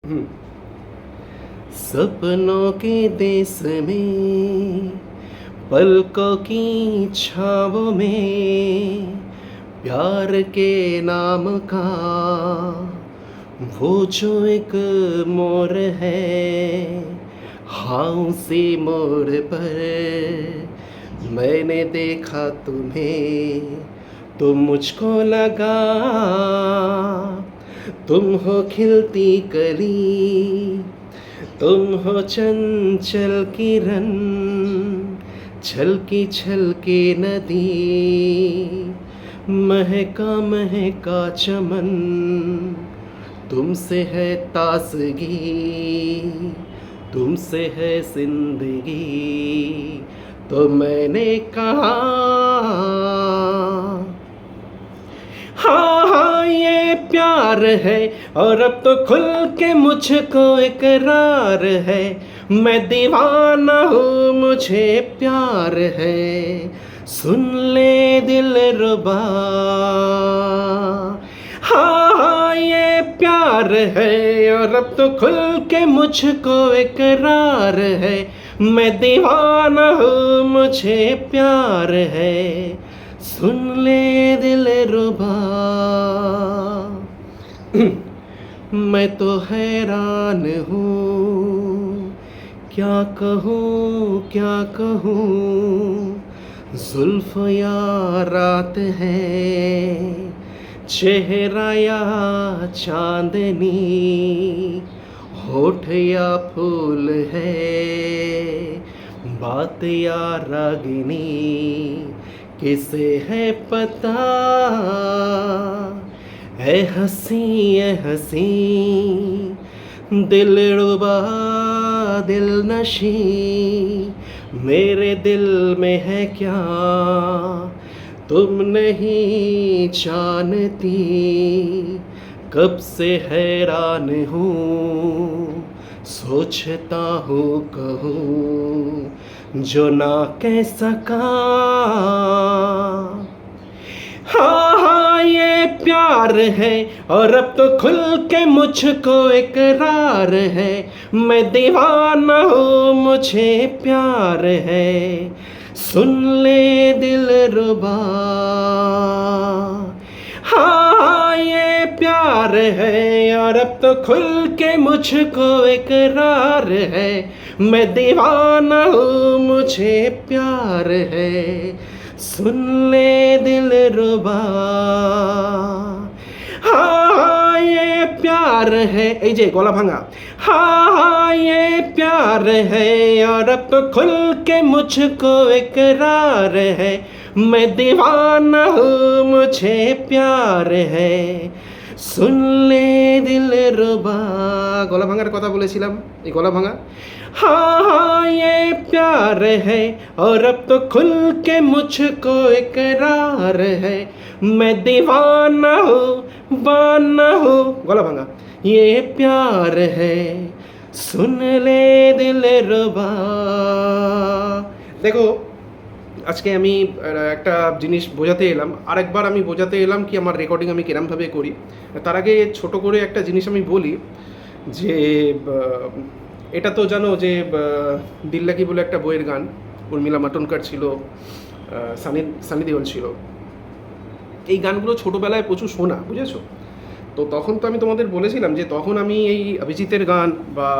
हम्म। सपनों के देश में पलकों की छावों में प्यार के नाम का वो जो एक मोर है, हाँ उसी मोर पर मैंने देखा तुम्हें, तुम मुझको लगा तुम हो खिलती कली, तुम हो चंचल किरण, छलकी छलकी नदी, महका महका चमन, तुमसे है तासगी, तुमसे है जिंदगी। तो मैंने कहा हाँ हाँ ये प्यार है, और अब तो खुल के मुझको इकरार है, मैं दीवाना हूँ मुझे प्यार है, सुन ले दिल रुबा। हाँ हाँ ये प्यार है, और अब तो खुल के मुझको इकरार है, मैं दीवाना हूँ मुझे प्यार है, सुन ले दिल रुबा। मैं तो हैरान हूँ, क्या कहूँ क्या कहूँ, जुल्फ या रात है, चेहरा या चांदनी, होठ या फूल है, बात या रागिनी, किसे है पता। है हसी दिल रुबा दिल नशी, मेरे दिल में है क्या तुम नहीं जानती, कब से हैरान हूँ, सोचता हूँ कहूँ जो ना कह सका। हाँ हाँ ये प्यार है, और अब तो खुल के मुझको इकरार है, मैं दीवाना हूँ मुझे प्यार है, सुन ले दिल रुबा। हाँ हाँ ये प्यार है, और अब तो खुल के मुझको इकरार है, मैं दीवाना हूँ मुझे प्यार है, सुन ले दिल रुबा। हाँ ये प्यार है, এই যে গলা ভাঙা। हाँ हाँ ये प्यार है, और अब तो खुल के मुझको इकरार है, मैं दीवाना हूँ मुझे प्यार है, सुन ले दिल रुबा। গলা ভাঙার কথা বলেছিলাম, এই গলা ভাঙা। हाँ हाँ ये प्यार है, और अब तो खुल के मुझको इकरार है, मैं दीवाना हूँ गला भांगा, ये प्यार है, सुन ले दिल रुबा। দেখো আজকে আমি একটা জিনিস বোঝাতে এলাম, আরেকবার আমি বোঝাতে এলাম কি আমার রেকর্ডিং আমি কিরমভাবে করি। তার আগে ছোট করে একটা জিনিস আমি বলি যে এটা তো জানো যে দিল লাগি বলে একটা বইয়ের গান, উর্মিলা মাটোনকার ছিল, সানি দেওল ছিল। এই গানগুলো ছোটোবেলায় প্রচুর শোনা, বুঝেছো? তো তখন তো আমি তোমাদের বলেছিলাম যে তখন আমি এই অভিজিতের গান বা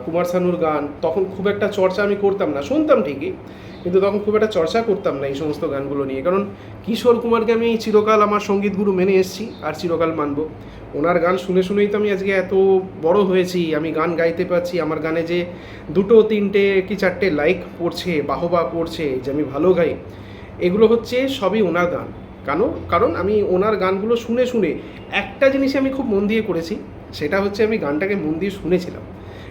কুমার শানুর গান তখন খুব একটা চর্চা আমি করতাম না, শুনতাম ঠিকই, কিন্তু তখন খুব একটা চর্চা করতাম না এই সমস্ত গানগুলো নিয়ে। কারণ কিশোর কুমারকে আমি চিরকাল আমার সঙ্গীত গুরু মেনে এসেছি, আর চিরকাল মানব। ওনার গান শুনে শুনেই তো আমি আজকে এত বড় হয়েছি, আমি গান গাইতে পারছি, আমার গানে যে 2, 3 কি 4 লাইক পড়ছে, বাহবা পড়ছে, যে আমি ভালো গাই, এগুলো হচ্ছে সবই ওনার গান। কারণ আমি ওনার গানগুলো শুনে শুনে একটা জিনিস আমি খুব মন দিয়ে করেছি, সেটা হচ্ছে আমি গানটাকে মন দিয়ে শুনেছিলাম।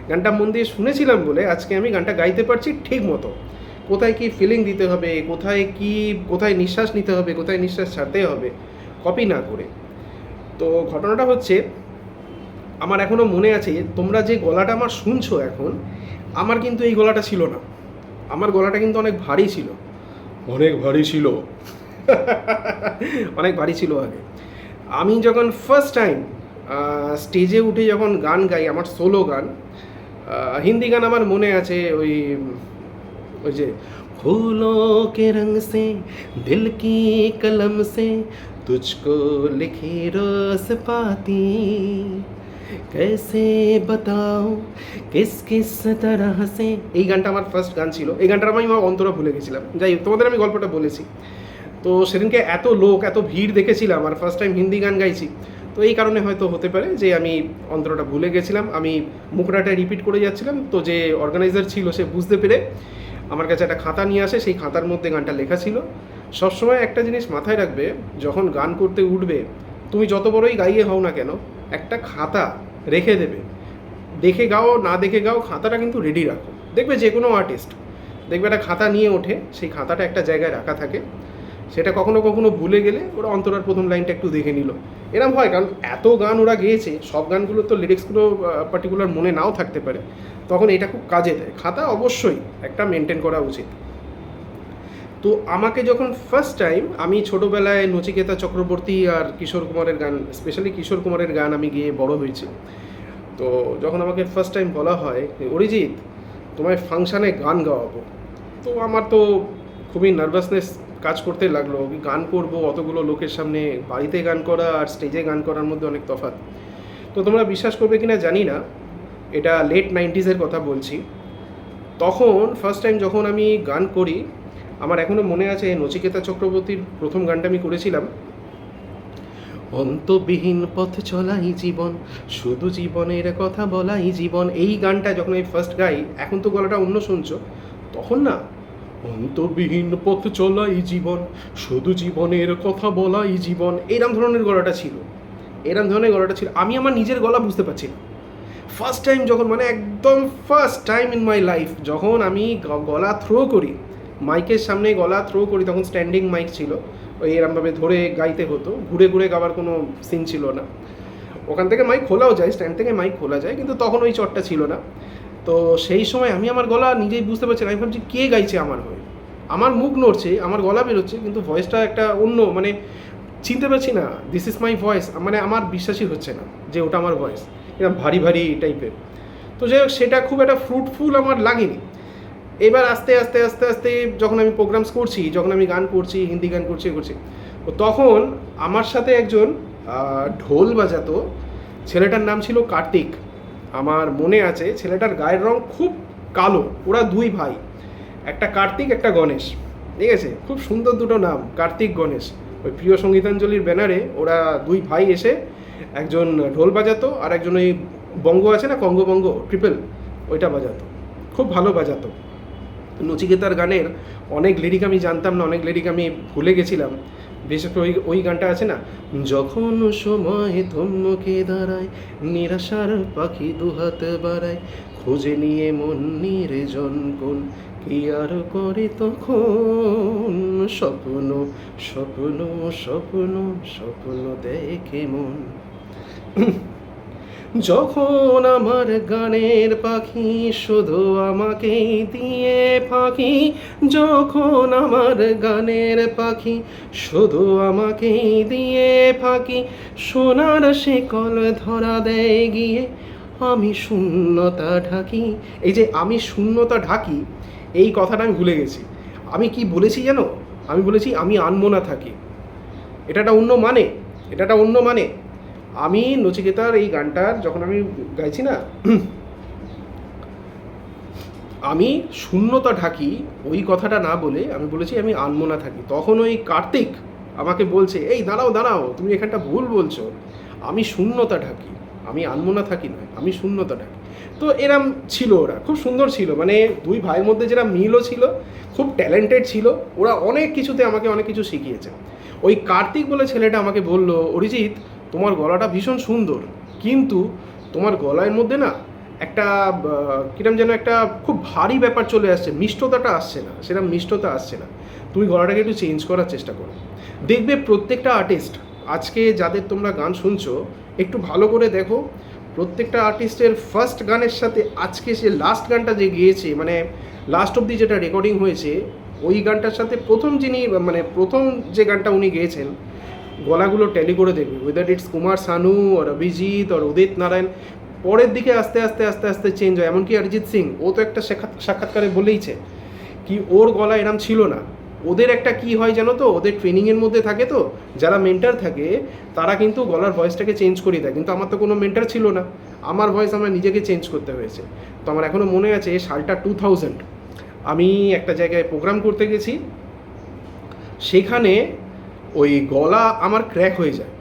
গানটা মন দিয়ে শুনেছিলাম বলে আজকে আমি গানটা গাইতে পারছি ঠিক মতো। কোথায় কী ফিলিং দিতে হবে, কোথায় নিঃশ্বাস নিতে হবে, কোথায় নিঃশ্বাস ছাড়তে হবে, কপি না করে। তো ঘটনাটা হচ্ছে, আমার এখনও মনে আছে তোমরা যে গলাটা আমার শুনছো এখন, আমার কিন্তু এই গলাটা ছিল না। আমার গলাটা কিন্তু অনেক ভারী ছিল, অনেক ভারী ছিল অনেক ভারী ছিল আগে। আমি যখন ফার্স্ট টাইম স্টেজে উঠে যখন গান গাই, আমার সোলো গান, হিন্দি গান আমার মনে আছে, ওই ওই যে फूलों के रंग से दिल की कलम से तुझको लिखी रोज पाती कैसे बताओ किस किस तरह से। এই গানটা আমার ফার্স্ট গান ছিল, এই গানটা আমি আমার অন্তরা ভুলে গেছিলাম। যাই হোক, তোমাদের আমি গল্পটা বলেছি। তো সেদিনকে এত লোক, এত ভিড় দেখেছিলাম, আর ফার্স্ট টাইম হিন্দি গান গাইছি, তো এই কারণে হয়তো হতে পারে যে আমি অন্তরটা ভুলে গেছিলাম, আমি মুখটাটা রিপিট করে যাচ্ছিলাম। তো যে অর্গানাইজার ছিল সে বুঝতে পেরে আমার কাছে একটা খাতা নিয়ে আসে, সেই খাতার মধ্যে গানটা লেখা ছিল। সবসময় একটা জিনিস মাথায় রাখবে, যখন গান করতে উঠবে, তুমি যত বড়ই গাইয়ে হও না কেন, একটা খাতা রেখে দেবে। দেখে গাও না দেখে গাও, খাতাটা কিন্তু রেডি রাখো। দেখবে যে কোনো আর্টিস্ট দেখবে একটা খাতা নিয়ে ওঠে, সেই খাতাটা একটা জায়গায় রাখা থাকে, সেটা কখনো কখনো ভুলে গেলে ওরা অন্তরার প্রথম লাইনটা একটু দেখে নিল। এরম হয়, কারণ এত গান ওরা গেয়েছে, সব গানগুলো তো লিরিক্সগুলো পার্টিকুলার মনে নাও থাকতে পারে, তখন এটা খুব কাজে দেয়। খাতা অবশ্যই একটা মেনটেন করা উচিত। তো আমাকে যখন ফার্স্ট টাইম, আমি ছোটোবেলায় নচিকেতা চক্রবর্তী আর কিশোর কুমারের গান, স্পেশালি কিশোর কুমারের গান আমি গিয়ে বড় হয়েছি। তো যখন আমাকে ফার্স্ট টাইম বলা হয় অরিজিৎ তোমায় ফাংশানে গান গাওয়াবো, তো আমার তো খুবই নার্ভাসনেস কাজ করতে লাগলো। গান করব অতগুলো লোকের সামনে, বাড়িতে গান করা আর স্টেজে গান করার মধ্যে অনেক তফাৎ। তো তোমরা বিশ্বাস করবে কিনা জানি না, এটা লেট 90s কথা বলছি। তখন ফার্স্ট টাইম যখন আমি গান করি, আমার এখনও মনে আছে নচিকেতা চক্রবর্তীর প্রথম গানটা আমি করেছিলাম, অন্তবিহীন পথ চলাই জীবন, শুধু জীবনের কথা বলাই জীবন। এই গানটা যখন আমি ফার্স্ট গাই, এখন তো গলাটা অন্য শুনছো, তখন না, অন্তবিহীন পথ চলাই জীবন, শুধু জীবনের কথা বলাই জীবন, এরম ধরনের গলাটা ছিল, এরম ধরনের গলাটা ছিল। আমি আমার নিজের গলা বুঝতে পারছি না। ফার্স্ট টাইম যখন, মানে একদম first time in my life যখন আমি গলা থ্রো করি, মাইকের সামনে গলা থ্রো করি, তখন স্ট্যান্ডিং মাইক ছিল, ওই এরমভাবে ধরে গাইতে হতো, ঘুরে ঘুরে গাওয়ার কোনো সিন ছিল না। ওখান থেকে মাইক খোলাও যায়, স্ট্যান্ড থেকে মাইক খোলা যায়, কিন্তু তখন ওই চটটা ছিল না। তো সেই সময় আমি আমার গলা নিজেই বুঝতে পারছি না। আমি ভাবছি কে গাইছে আমার হয়ে, আমার মুখ নড়ছে, আমার গলা বেরোচ্ছে, কিন্তু ভয়েসটা একটা অন্য, মানে চিনতে পারছি না, দিস ইজ মাই ভয়েস, মানে আমার বিশ্বাসই হচ্ছে না যে ওটা আমার ভয়েস, এরকম ভারী ভারী টাইপের। তো যাই হোক, সেটা খুব একটা ফ্রুটফুল আমার লাগেনি। এবার আস্তে আস্তে আস্তে আস্তে যখন আমি প্রোগ্রামস করছি, যখন আমি গান করছি, হিন্দি গান করছি, তখন আমার সাথে একজন ঢোল বাজাতো, ছেলেটার নাম ছিল কার্তিক। আমার মনে আছে, ছেলেটার গায়ের রং খুব কালো। ওরা দুই ভাই, একটা কার্তিক একটা গণেশ, ঠিক আছে, খুব সুন্দর দুটো নাম, কার্তিক গণেশ। ওই প্রিয় সঙ্গীতাঞ্জলির ব্যানারে ওরা দুই ভাই এসে, একজন ঢোল বাজাতো আর একজন ওই বঙ্গ আছে না, কঙ্গ বঙ্গ ট্রিপল, ওইটা বাজাতো, খুব ভালো বাজাতো। নচিকেতার গানের অনেক লিরিক আমি জানতাম না, অনেক লিরিক আমি ভুলে গেছিলাম। বিশেষ করে ওই গানটা আছে না, যখন সময় থমকে দাঁড়ায়, নিরাশার পাখি দুহাত বাড়ায়, খুঁজে নিয়ে মন নির্জন কোন, কি আর করে তখন, স্বপ্ন স্বপ্ন স্বপ্ন স্বপ্ন দেখে মন। যখন আমার গানের পাখি শুধু আমাকে দিয়ে ফাঁকি, যখন আমার গানের পাখি শুধু আমাকে দিয়ে ফাঁকি, সোনার শিকল ধরা দেয় গিয়ে, আমি শূন্যতা ঢাকি। এই যে আমি শূন্যতা ঢাকি, এই কথাটা আমি ভুলে গেছি। আমি কি বলেছি জানো? আমি বলেছি আমি আনমনা থাকি। এটা একটা অন্য মানে, এটা একটা অন্য মানে। আমি নচিকেতার এই গানটার যখন আমি গাইছি না, আমি শূন্যতা ঢাকি, ওই কথাটা না বলে আমি বলেছি আমি আনমনা থাকি। তখন ওই কার্তিক আমাকে বলছে, এই দাঁড়াও দাঁড়াও, তুমি এখানটা ভুল বলছো, আমি শূন্যতা ঢাকি, আমি আনমনা থাকি নয়, আমি শূন্যতা ঢাকি। তো এরম ছিল, ওরা খুব সুন্দর ছিল, মানে দুই ভাইয়ের মধ্যে যেটা মিলও ছিল, খুব ট্যালেন্টেড ছিল, ওরা অনেক কিছুতে আমাকে অনেক কিছু শিখিয়েছে। ওই কার্তিক বলে ছেলেটা আমাকে বলল, অরিজিৎ তোমার গলাটা ভীষণ সুন্দর, কিন্তু তোমার গলার মধ্যে না একটা কিরম যেন একটা খুব ভারী ব্যাপার চলে আসছে, মিষ্টতাটা আসছে না, সেরকম মিষ্টতা আসছে না, তুমি গলাটাকে একটু চেঞ্জ করার চেষ্টা করো। দেখবে প্রত্যেকটা আর্টিস্ট, আজকে যাদের তোমরা গান শুনছো, একটু ভালো করে দেখো, প্রত্যেকটা আর্টিস্টের ফার্স্ট গানের সাথে আজকে সে লাস্ট গানটা যে গিয়েছে, মানে লাস্ট অবধি যেটা রেকর্ডিং হয়েছে, ওই গানটার সাথে প্রথম যিনি, মানে প্রথম যে গানটা উনি গেয়েছেন, গলাগুলো ট্যালি করে দেখবে, ওয়েদার ইটস কুমার শানু আর অভিজিৎ আর উদিত নারায়ণ, পরের দিকে আস্তে আস্তে আস্তে আস্তে চেঞ্জ হয়। এমনকি অরিজিৎ সিং, ও তো একটা সাক্ষাৎকারে বলেইছে কি ওর গলা এরম ছিল না। ওদের একটা কি হয় জানো তো, ওদের ট্রেনিংয়ের মধ্যে থাকে তো, যারা মেন্টার থাকে তারা কিন্তু গলার ভয়েসটাকে চেঞ্জ করিয়ে দেয়, কিন্তু আমার তো কোনো মেন্টার ছিল না, আমার ভয়েস আমার নিজেকে চেঞ্জ করতে হয়েছে। তো আমার এখনও মনে আছে সালটা 2000, আমি একটা জায়গায় প্রোগ্রাম করতে গেছি, সেখানে ওই গলা আমার ক্র্যাক হয়ে যায়,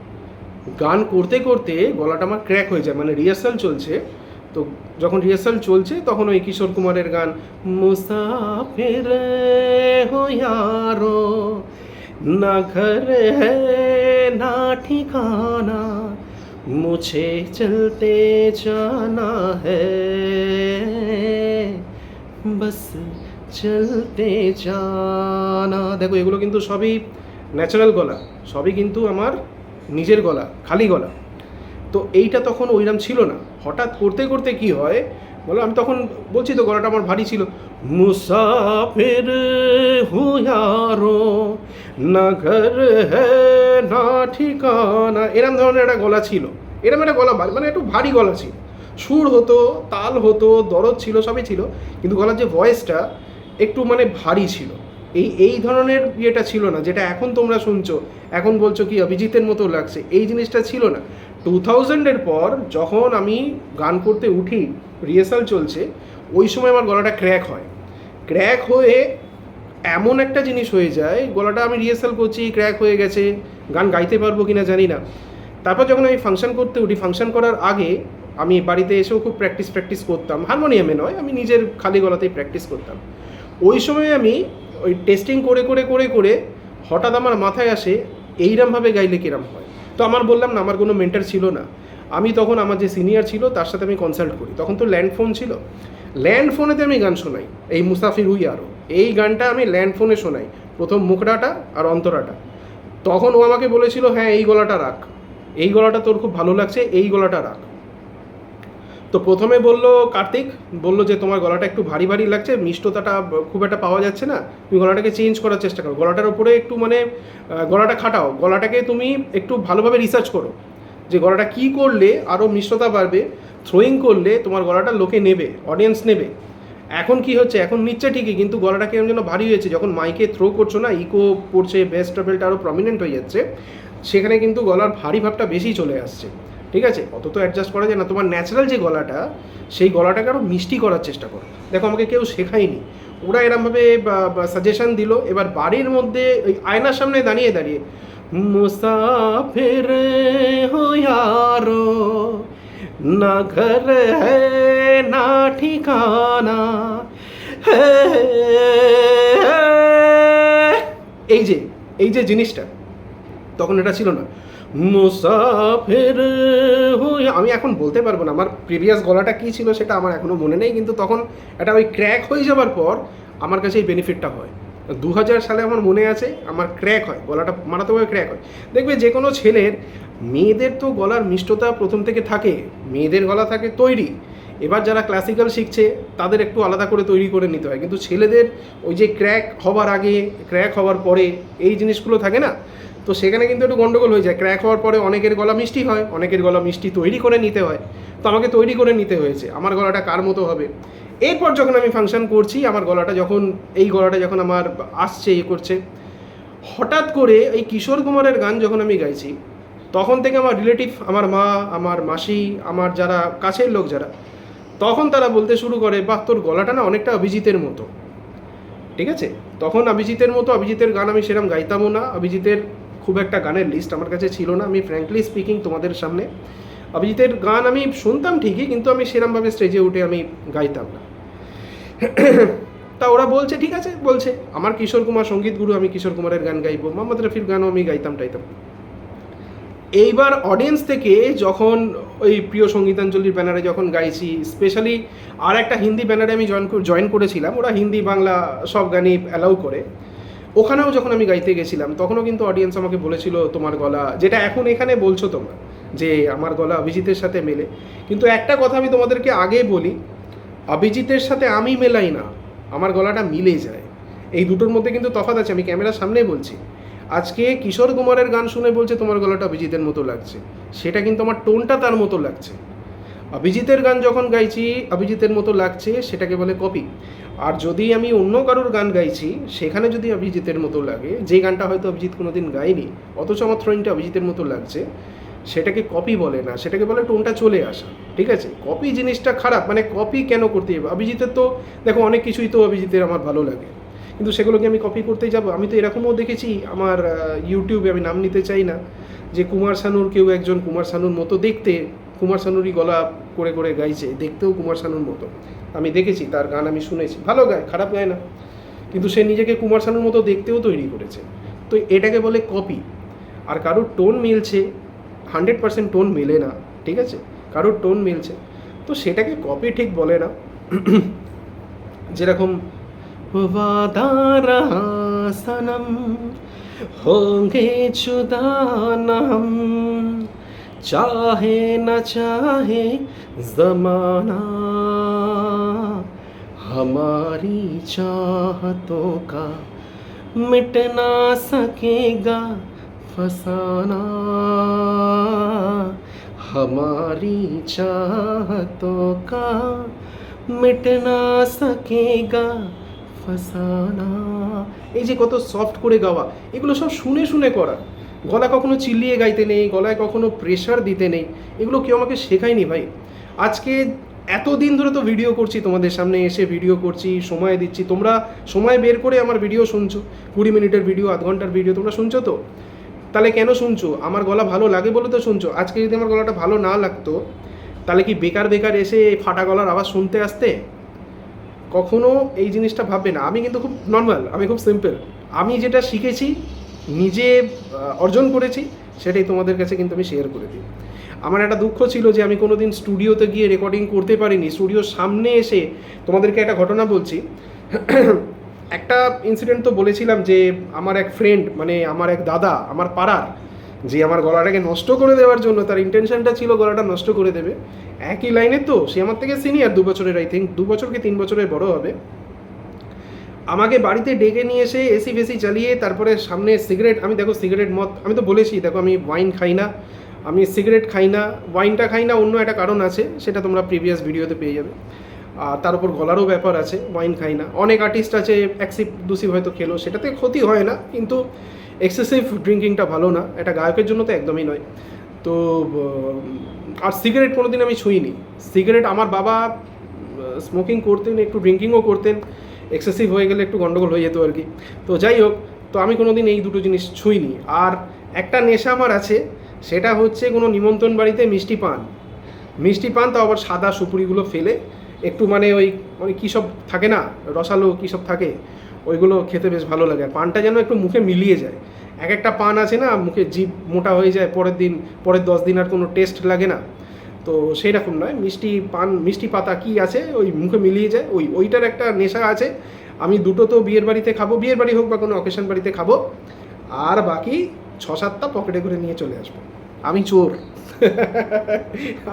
গান করতে করতে গলাটা আমার ক্র্যাক হয়ে যায়, মানে রিহার্সাল চলছে, তো যখন রিহার্সাল চলছে তখন ওই কিশোর কুমারের গান মুসাফির হো यारो না ঘর হ্যায় না ঠিকানা মুঝে চলতে জানা হ্যায় বাস চলতে জানা, দেখো এগুলো কিন্তু সবই ন্যাচারাল গলা, সবই কিন্তু আমার নিজের গলা, খালি গলা। তো এইটা তখন ওইরকম ছিল না, হঠাৎ করতে করতে কি হয় বলো, আমি তখন বলছি তো গলাটা আমার ভারী ছিল, মুসাফির হু यारो না ঘর হ্যায় না ঠিকানা, এরম ধরনের একটা গলা ছিল, এরম একটা গলা মানে একটু ভারী গলা ছিল, সুর হতো, তাল হতো, দরদ ছিল, সবই ছিল, কিন্তু গলার যে ভয়েসটা একটু মানে ভারী ছিল। এই ধরনের ইয়েটা ছিল না যেটা এখন তোমরা শুনছো, এখন বলছো কি অভিজিতের মতো লাগছে, এই জিনিসটা ছিল না। 2000-এর পর যখন আমি গান করতে উঠি, রিহার্সাল চলছে, ওই সময় আমার গলাটা ক্র্যাক হয়, ক্র্যাক হয়ে এমন একটা জিনিস হয়ে যায়, গলাটা আমি রিহার্সাল করছি, ক্র্যাক হয়ে গেছে, গান গাইতে পারবো কিনা জানি না। তারপর যখন আমি ফাংশন করতে উঠি, ফাংশন করার আগে আমি বাড়িতে এসেও খুব প্র্যাকটিস করতাম, হারমোনিয়ামে নয়, আমি নিজের খালি গলাতেই প্র্যাকটিস করতাম। ওই সময় আমি ওই টেস্টিং করে করে করে করে হঠাৎ আমার মাথায় আসে এইরমভাবে গাইলে কিরম হয়। তো আমার বললাম না, আমার কোনো মেন্টার ছিল না, আমি তখন আমার যে সিনিয়র ছিল তার সাথে আমি কনসাল্ট করি, তখন তো ল্যান্ড ফোন ছিল, ল্যান্ড ফোনেতে আমি গান শোনাই, এই মুসাফির হুই আরো, এই গানটা আমি ল্যান্ড ফোনে শোনাই, প্রথম মুখড়াটা আর অন্তরাটা। তখন ও আমাকে বলেছিল হ্যাঁ এই গলাটা রাখ, এই গলাটা তোর খুব ভালো লাগছে, এই গলাটা রাখ। তো প্রথমে বললো কার্তিক, বললো যে তোমার গলাটা একটু ভারী ভারী লাগছে, মিষ্টতাটা খুব একটা পাওয়া যাচ্ছে না, তুমি গলাটাকে চেঞ্জ করার চেষ্টা করো, গলাটার উপরে একটু মানে গলাটা খাটাও, গলাটাকে তুমি একটু ভালোভাবে রিসার্চ করো যে গলাটা কী করলে আরও মিষ্টতা বাড়বে, থ্রোয়িং করলে তোমার গলাটা লোকে নেবে, অডিয়েন্স নেবে। এখন কি হচ্ছে, এখন নিচ্ছে ঠিকই, কিন্তু গলাটা কেমন যেন ভারী হয়েছে, যখন মাইকে থ্রো করছো না, ইকো পড়ছে, বেস ট্রাভেলটা আরও প্রমিনেন্ট হয়ে যাচ্ছে, সেখানে কিন্তু গলার ভারী ভাবটা বেশি চলে আসছে। ঠিক আছে, অত তো অ্যাডজাস্ট করা যায় না, তোমার ন্যাচারাল যে গলাটা, সেই গলাটাকে আরও মিষ্টি করার চেষ্টা করো। দেখো আমাকে কেউ শেখায়নি, ওরা এরমভাবে সাজেশন দিল। এবার বাড়ির মধ্যে ওই আয়নার সামনে দাঁড়িয়ে দাঁড়িয়ে মুসাফির হো यारो না ঘর হ্যায় না ঠিকানা, এই যে জিনিসটা তখন এটা ছিল না, মুসাফির হুই, আমি এখন বলতে পারবো না আমার প্রিভিয়াস গলাটা কী ছিল, সেটা আমার এখনও মনে নেই, কিন্তু তখন এটা ওই ক্র্যাক হয়ে যাওয়ার পর আমার কাছে এই বেনিফিটটা হয়। 2000 সালে আমার মনে আছে আমার ক্র্যাক হয়, গলাটা মারাত্মকভাবে ক্র্যাক হয়। দেখবে যে কোনো ছেলের, মেয়েদের তো গলার মিষ্টতা প্রথম থেকে থাকে, মেয়েদের গলা থাকে তৈরি, এবার যারা ক্লাসিক্যাল শিখছে তাদের একটু আলাদা করে তৈরি করে নিতে হয়, কিন্তু ছেলেদের ওই যে ক্র্যাক হওয়ার আগে, ক্র্যাক হওয়ার পরে এই জিনিসগুলো থাকে না, তো সেখানে কিন্তু একটু গন্ডগোল হয়ে যায়। ক্র্যাক হওয়ার পরে অনেকের গলা মিষ্টি হয়, অনেকের গলা মিষ্টি তৈরি করে নিতে হয়, তো আমাকে তৈরি করে নিতে হয়েছে আমার গলাটা কার মতো হবে। এরপর যখন আমি ফাংশন করছি, আমার গলাটা যখন, এই গলাটা যখন আমার আসছে, করছে, হঠাৎ করে এই কিশোর কুমারের গান যখন আমি গাইছি, তখন থেকে আমার রিলেটিভ, আমার মা, আমার মাসি, আমার যারা কাছের লোক যারা, তখন তারা বলতে শুরু করে বাহ তোর গলাটা না অনেকটা অভিজিতের মতো। ঠিক আছে, তখন অভিজিতের মতো, অভিজিতের গান আমি সেরকম গাইতামও না, অভিজিতের খুব একটা গানের লিস্ট আমার কাছে ছিল না, আমি ফ্র্যাঙ্কলি স্পিকিং তোমাদের সামনে, অভিজিতের গান আমি শুনতাম ঠিকই, কিন্তু আমি সেরমভাবে স্টেজে উঠে আমি গাইতাম না। তা ওরা বলছে ঠিক আছে, বলছে আমার কিশোর কুমার সঙ্গীত গুরু, আমি কিশোর কুমারের গান গাইবো, মোহাম্মদ রফির গানও আমি গাইতাম টাইতাম। এইবার অডিয়েন্স থেকে যখন ওই প্রিয় সঙ্গীতাঞ্জলির ব্যানারে যখন গাইছি, স্পেশালি আর একটা হিন্দি ব্যানারে আমি জয়েন করেছিলাম, ওরা হিন্দি বাংলা সব গানই অ্যালাউ করে, ওখানেও যখন আমি গাইতে গেছিলাম তখনও কিন্তু অডিয়েন্স আমাকে বলেছিল তোমার গলা, যেটা এখন এখানে বলছো তোমরা যে আমার গলা অভিজিতের সাথে মেলে, কিন্তু একটা কথা আমি তোমাদেরকে আগে বলি, অভিজিতের সাথে আমি মেলাই না, আমার গলাটা মিলে যায়, এই দুটোর মধ্যে কিন্তু তফাৎ আছে, আমি ক্যামেরার সামনেই বলছি। আজকে কিশোর কুমারের গান শুনে বলছে তোমার গলাটা অভিজিতের মতো লাগছে, সেটা কিন্তু আমার টোনটা তার মতো লাগছে। অভিজিতের গান যখন গাইছি অভিজিতের মতো লাগছে, সেটাকে বলে কপি। আর যদি আমি অন্য কারোর গান গাইছি, সেখানে যদি অভিজিতের মতো লাগে, যে গানটা হয়তো অভিজিৎ কোনোদিন গায়নি, অথচ আমার থ্রোয়িংটা অভিজিতের মতো লাগছে, সেটাকে কপি বলে না, সেটাকে বলে টোনটা চলে আসা। ঠিক আছে, কপি জিনিসটা খারাপ, মানে কপি কেন করতে যাবে? অভিজিতের তো দেখো অনেক কিছুই তো অভিজিতের আমার ভালো লাগে, কিন্তু সেগুলোকে আমি কপি করতে যাব? আমি তো এরকমও দেখেছি আমার ইউটিউবে, আমি নাম নিতে চাই না, যে কুমার শানুর কেউ একজন কুমার শানুর মতো দেখতে, কুমার শানুরই গলা করে করে গাইছে, দেখতেও কুমার শানুর মতো। আমি দেখেছি, তার গান আমি শুনেছি, ভালো গায়, খারাপ গায় না, কিন্তু সে নিজেকে কুমার শানুর মতো দেখতেও তৈরি করেছে। তো এটাকে বলে কপি। আর কারোর টোন মিলছে, 100% টোন মেলে না, ঠিক আছে, কারোর টোন মিলছে, তো সেটাকে কপি ঠিক বলে না। যেরকম वादा रहा सनम होंगे जुदा न हम चाहे न चाहे जमाना हमारी चाहतों का मिट ना सकेगा फसाना हमारी चाहतों का मिट ना सकेगा ফসানা। এই যে কত সফট করে গাওয়া, এগুলো সব শুনে শুনে করা। গলা কখনো চিল্লিয়ে গাইতে নেই, গলায় কখনো প্রেশার দিতে নেই, এগুলো কেউ আমাকে শেখায়নি ভাই। আজকে এতদিন ধরে তো ভিডিও করছি, তোমাদের সামনে এসে ভিডিও করছি, সময় দিচ্ছি, তোমরা সময় বের করে আমার ভিডিও শুনছো, 20 মিনিটের ভিডিও, আধ ঘন্টার ভিডিও তোমরা শুনছো। তো তাহলে কেন শুনছো? আমার গলা ভালো লাগে বলে তো শুনছো। আজকে যদি আমার গলাটা ভালো না লাগতো, তাহলে কি বেকার বেকার এসে ফাটা গলার আওয়াজ শুনতে আসতে? কখনো এই জিনিসটা ভাববে না। আমি কিন্তু খুব নর্মাল, আমি খুব সিম্পল। আমি যেটা শিখেছি, নিজে অর্জন করেছি, সেটাই তোমাদের কাছে কিন্তু আমি শেয়ার করে দিই। আমার একটা দুঃখ ছিল যে আমি কোনো দিন স্টুডিওতে গিয়ে রেকর্ডিং করতে পারিনি। স্টুডিওর সামনে এসে তোমাদেরকে একটা ঘটনা বলছি। একটা ইনসিডেন্ট তো বলেছিলাম যে আমার এক ফ্রেন্ড, মানে আমার এক দাদা, আমার পাড়ার, যে আমার গলাটাকে নষ্ট করে দেওয়ার জন্য, তার ইন্টেনশনটা ছিল গলাটা নষ্ট করে দেবে। একই লাইনে তো, সে আমার থেকে সিনিয়র 2 বছরের, আই থিঙ্ক 2 বছর কি 3 বছরের বড় হবে। আমাকে বাড়িতে ডেকে নিয়ে এসে এসি ফেসি চালিয়ে, তারপরে সামনে সিগারেট, আমি দেখো সিগারেট মদ, আমি তো বলেছি দেখো আমি ওয়াইন খাই না, আমি সিগারেট খাই না, ওয়াইনটা খাই না, অন্য একটা কারণ আছে, সেটা তোমরা প্রিভিয়াস ভিডিওতে পেয়ে যাবে। আর তার উপর গলারও ব্যাপার আছে, ওয়াইন খাই না। অনেক আর্টিস্ট আছে এক সিপ 2 সিপ হয়তো খেলো, সেটাতে ক্ষতি হয় না, কিন্তু এক্সেসিভ ড্রিঙ্কিংটা ভালো না, এটা গায়কের জন্য তো একদমই নয়। তো আর সিগারেট কোনো দিন আমি ছুঁইনি। সিগারেট আমার বাবা স্মোকিং করতেন, একটু ড্রিঙ্কিংও করতেন, এক্সেসিভ হয়ে গেলে একটু গন্ডগোল হয়ে যেত আর কি। তো যাই হোক, তো আমি কোনো দিন এই দুটো জিনিস ছুঁইনি। আর একটা নেশা আমার আছে, সেটা হচ্ছে কোনো নিমন্ত্রণ বাড়িতে মিষ্টি পান, তাও আবার সাদা সুপুরিগুলো ফেলে একটু, মানে ওই কী সব থাকে না, রসালো কী সব থাকে, ওইগুলো খেতে বেশ ভালো লাগে। আর পানটা যেন একটু মুখে মিলিয়ে যায়। এক একটা পান আছে না, মুখে জিভ মোটা হয়ে যায়, পরের 10 দিন আর কোনো টেস্ট লাগে না। তো সেই রকম নয়, মিষ্টি পান, মিষ্টি পাতা কি আছে, ওই মুখে মিলিয়ে যায়, ওইটার একটা নেশা আছে। আমি দুটো তো বিয়ের বাড়িতে খাবো, বিয়ের বাড়ি হোক বা কোনো অকেশন বাড়িতে খাবো, আর বাকি 6-7টা পকেটে করে নিয়ে চলে আসবো। আমি চোর।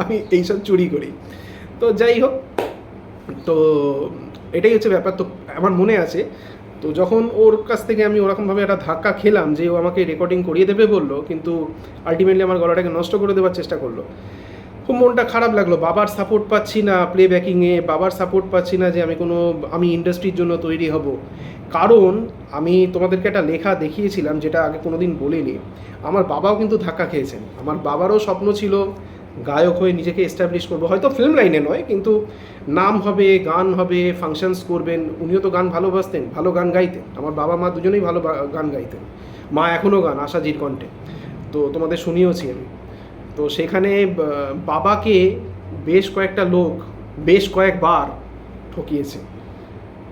আমি এইসব চুরি করি। তো যাই হোক, তো এটাই হচ্ছে ব্যাপার। তো আমার মনে আছে, তো যখন ওর কাছ থেকে আমি ওরকমভাবে একটা ধাক্কা খেলাম যে ও আমাকে রেকর্ডিং করিয়ে দেবে বললো, কিন্তু আলটিমেটলি আমার গলাটাকে নষ্ট করে দেওয়ার চেষ্টা করলো, খুব মনটা খারাপ লাগলো। বাবার সাপোর্ট পাচ্ছি না প্লেব্যাকিংয়ে, বাবার সাপোর্ট পাচ্ছি না যে আমি ইন্ডাস্ট্রির জন্য তৈরি হব। কারণ আমি তোমাদেরকে একটা লেখা দেখিয়েছিলাম, যেটা আগে কোনো দিন বলিনি। আমার বাবাও কিন্তু ধাক্কা খেয়েছেন। আমার বাবারও স্বপ্ন ছিল গায়ক হয়ে নিজেকে এস্টাবলিশ করবো, হয়তো ফিল্ম লাইনে নয়, কিন্তু নাম হবে, গান হবে, ফাংশনস করবেন। উনিও তো গান ভালোবাসতেন, ভালো গান গাইতেন। আমার বাবা মা দুজনেই ভালো গান গাইতেন, মা এখনও গান আশাজির কণ্ঠে, তো তোমাদের শুনিয়েওছি আমি। তো সেখানে বাবাকে বেশ কয়েকটা লোক বেশ কয়েকবার ঠকিয়েছে।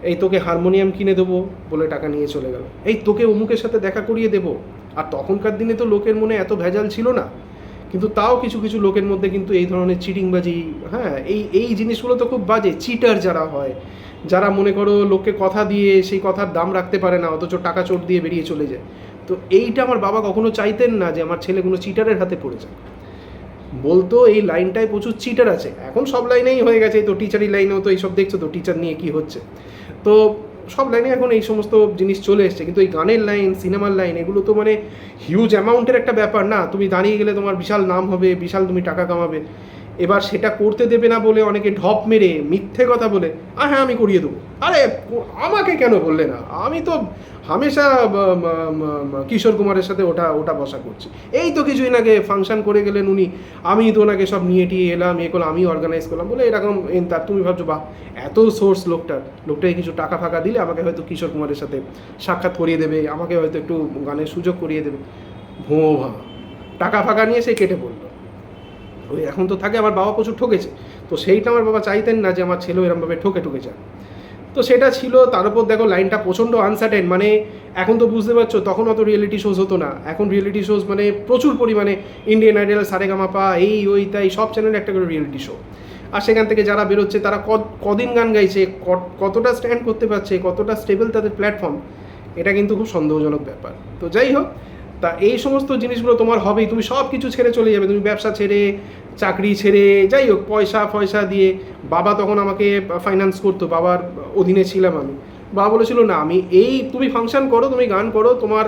এই তোকে হারমোনিয়াম কিনে দেবো বলে টাকা নিয়ে চলে গেল, এই তোকে অমুকের সাথে দেখা করিয়ে দেবো। আর তখনকার দিনে তো লোকের মনে এত ভেজাল ছিল না, কিন্তু তাও কিছু কিছু লোকের মধ্যে কিন্তু এই ধরনের চিটিংবাজি, হ্যাঁ, এই জিনিসগুলো তো খুব বাজে। চিটার যারা হয়, যারা মনে করো লোককে কথা দিয়ে সেই কথার দাম রাখতে পারে না, অথচ টাকা চোট দিয়ে বেরিয়ে চলে যায়। তো এইটা আমার বাবা কখনো চাইতেন না যে আমার ছেলে কোনো চিটারের হাতে পড়ে যায়। বলতো এই লাইনটায় প্রচুর চিটার আছে। এখন সব লাইনেই হয়ে গেছে, তো টিচারি লাইনেও তো এইসব দেখছো, তো টিচার নিয়ে কি হচ্ছে। তো সব লাইনে এখন এই সমস্ত জিনিস চলে এসছে, কিন্তু এই গানের লাইন, সিনেমার লাইন, এগুলো তো মানে হিউজ অ্যামাউন্টের একটা ব্যাপার না। তুমি দাঁড়িয়ে গেলে তোমার বিশাল নাম হবে, বিশাল তুমি টাকা কামাবে। এবার সেটা করতে দেবে না বলে অনেকে ঢপ মেরে মিথ্যে কথা বলে হ্যাঁ আমি করিয়ে দেবো। আরে আমাকে কেন বললে না? আমি তো হামেশা কিশোর কুমারের সাথে ওটা বসা করছি। এই তো কিছুদিন আগে ফাংশন করে গেলেন উনি, আমি তো ওনাকে সব নিয়ে টিয়ে এলাম, করলাম, আমি অর্গানাইজ করলাম বলে এরকম তার। তুমি ভাবছো বাহ এত সোর্স লোকটাকে কিছু টাকা ফাঁকা দিলে আমাকে হয়তো কিশোর কুমারের সাথে সাক্ষাৎ করিয়ে দেবে, আমাকে হয়তো একটু গানের সুযোগ করিয়ে দেবে। ভা টাকা ফাঁকা নিয়ে সে কেটে পড়লো। ওই এখন তো থাকে আমার বাবা প্রচুর ঠকেছে, তো সেইটা আমার বাবা চাইতেন না যে আমার ছেলেও এরমভাবে ঠকে যায়। তো সেটা ছিল। তার উপর দেখো লাইনটা প্রচণ্ড আনসার্টেন। মানে এখন তো বুঝতে পারছো, তখন অত রিয়েলিটি শোজ হতো না। এখন রিয়েলিটি শোজ মানে প্রচুর পরিমাণে, ইন্ডিয়ান আইডল, সারেগামাপা, এই ওই তাই সব চ্যানেলে একটা করে রিয়েলিটি শো। আর সেখান থেকে যারা বেরোচ্ছে তারা কদিন গান গাইছে, কতটা স্ট্যান্ড করতে পারছে, কতটা স্টেবল তাদের প্ল্যাটফর্ম, এটা কিন্তু খুব সন্দেহজনক ব্যাপার। তো যাই হোক, তা এই সমস্ত জিনিসগুলো তোমার হবেই। তুমি সব কিছু ছেড়ে চলে যাবে, তুমি ব্যবসা ছেড়ে, চাকরি ছেড়ে, যাই হোক পয়সা দিয়ে। বাবা তখন আমাকে ফাইন্যান্স করতো, বাবার অধীনে ছিলাম আমি। বাবা বলেছিল না আমি তুমি ফাংশন করো, তুমি গান করো, তোমার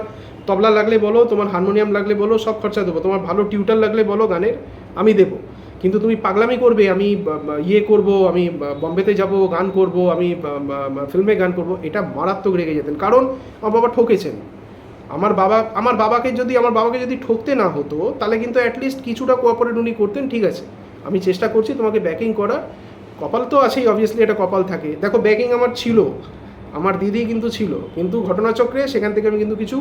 তবলা লাগলে বলো, তোমার হারমোনিয়াম লাগলে বলো, সব খরচা দেবো, তোমার ভালো টিউটার লাগলে বলো গানের, আমি দেবো। কিন্তু তুমি পাগলামি করবে, আমি করব, আমি বম্বেতে যাব, গান করব, আমি ফিল্মে গান করব, এটা মারাত্মক রেগে যেতেন। কারণ আমার বাবা ঠকেছেন। আমার বাবাকে যদি ঠকতে না হতো তাহলে কিন্তু অ্যাটলিস্ট কিছুটা কোঅপারেট উনি করতেন। ঠিক আছে, আমি চেষ্টা করছি তোমাকে ব্যাকিং করার। কপাল তো আছেই, অবভিয়াসলি এটা কপাল থাকে। দেখো ব্যাকিং আমার ছিল, আমার দিদি কিন্তু ছিল, কিন্তু ঘটনাচক্রে সেখান থেকে আমি কিন্তু কিছু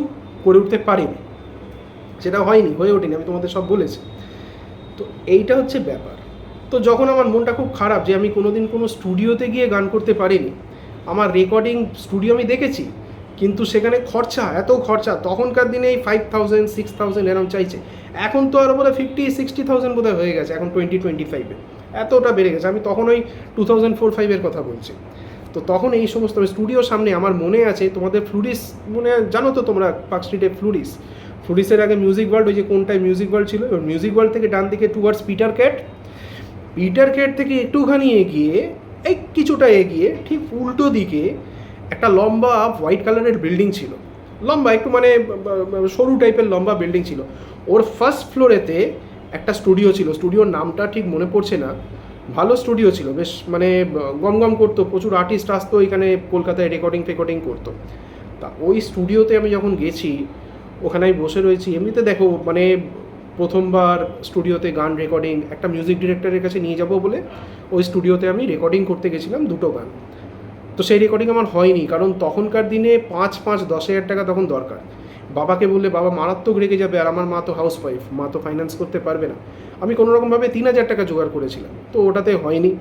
করে উঠতে পারিনি, সেটা হয়ে ওঠেনি, আমি তোমাদের সব বলেছি। তো এইটা হচ্ছে ব্যাপার। তো যখন আমার মনটা খুব খারাপ যে আমি কোনোদিন কোনো স্টুডিওতে গিয়ে গান করতে পারিনি, আমার রেকর্ডিং স্টুডিও আমি দেখেছি, কিন্তু সেখানে এত খরচা। তখনকার দিনে এই 5,000 6,000 এরকম চাইছে। এখন তো আরও বোধহয় 50-60,000 বোধহয় হয়ে গেছে এখন 2025-এ, এতটা বেড়ে গেছে। আমি তখন ওই 2004-05 কথা বলছি। তো তখন এই সমস্ত স্টুডিওর সামনে আমার মনে আছে, তোমাদের ফ্লুরিস মনে জানো তো তোমরা, পার্ক স্ট্রিটে ফ্লুরিসের আগে মিউজিক ওয়ার্ল্ড, ওই যে কোনটায় মিউজিক ওয়ার্ল্ড ছিল, ওই মিউজিক ওয়ার্ল্ড থেকে ডান দিকে টুয়ার্ডস পিটার ক্যাট থেকে একটুখানি এগিয়ে, এই কিছুটা এগিয়ে ঠিক উল্টো দিকে একটা লম্বা হোয়াইট কালারের বিল্ডিং ছিল। লম্বা একটু মানে সরু টাইপের লম্বা বিল্ডিং ছিল। ওর ফার্স্ট ফ্লোরেতে একটা স্টুডিও ছিল, স্টুডিওর নামটা ঠিক মনে পড়ছে না। ভালো স্টুডিও ছিল, বেশ মানে গম করতো, প্রচুর আর্টিস্ট আসতো এখানে কলকাতায় রেকর্ডিং করতো। তা ওই স্টুডিওতে আমি যখন গেছি, ওখানে আমি বসে রয়েছি। এমনিতে দেখো মানে প্রথমবার স্টুডিওতে গান রেকর্ডিং একটা মিউজিক ডিরেক্টরের কাছে নিয়ে যাব বলে ওই স্টুডিওতে আমি রেকর্ডিং করতে গেছিলাম 2টো গান। তো সেই রেকর্ডিং আমার হয়নি, কারণ তখনকার দিনে 5-10 হাজার টাকা তখন দরকার। বাবাকে বললে বাবা মারাত্মক রেগে যাবে, আর আমার মা তো হাউসওয়াইফ, মা তো ফাইন্যান্স করতে পারবে না। আমি কোনোরকমভাবে 3,000 টাকা জোগাড় করেছিলাম, তো ওটাতে হয়নি।